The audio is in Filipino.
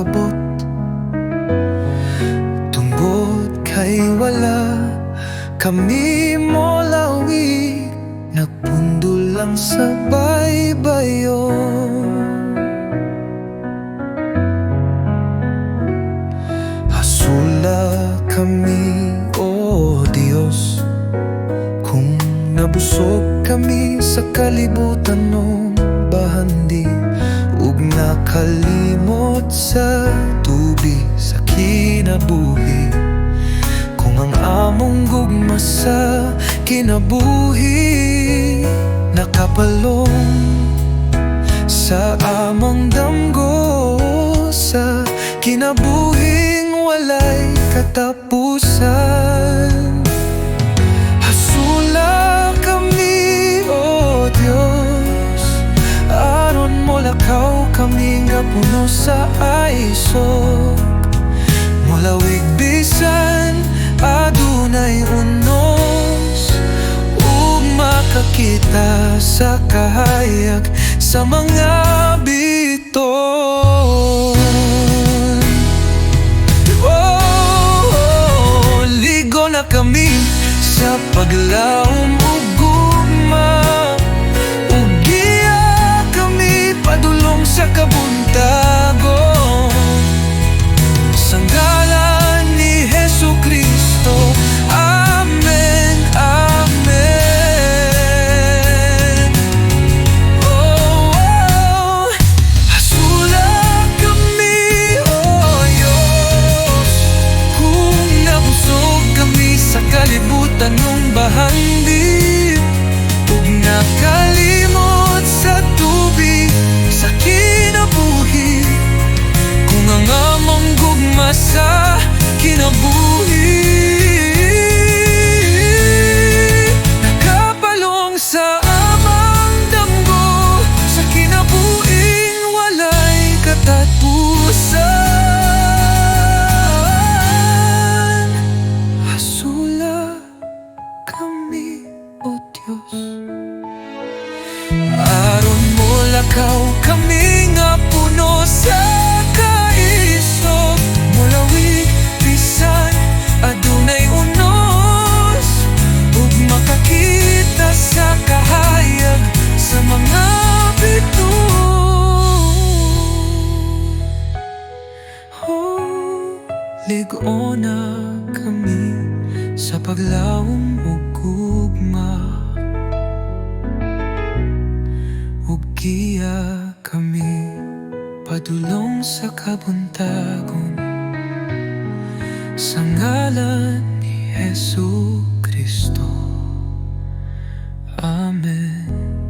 abot, tungod kay wala kami mo lawi, nagpundol lang sa baybayon. Hasula kami, o Diyos, kung nabusog kami sa kalibutan ng bahandi, ug nakalimot sa tubig sa kinabuhi. Kung ang among gugma sa kinabuhi nakapalong sa among damgo, sa kinabuhing walay katapusan. Hasula kami, o Diyos, aron mo lakaw kami nga puno sa aisog. Mulawig bisan adunay unos, ug makakita sa kahayag sa mga biton. Ligo na kami sa paglaom ug gugma, ug giya kami padulong sa kabuntagon. Sa ngalan ni Jesucristo, amen, amen. Hasula kami, o Diyos, kung nabusog kami sa kalibutan ng bahandi, ug nakalimot sa tubig sa kinabuhi. Kung ang among gugma sa kinabuhi nakapalong sa amang damgo, sa kinabuhing walay katapusan. Hasula kami, o Diyos, aron mo lakaw kami nga puno sa kaisog. Mulawig bisan adunay unos, ug makakita sa kahayag sa mga biton. Ligo na kami sa paglaom ug gugma, ug giya kami padulong sa kabuntagon. Sa ngalan ni Jesucristo, amen.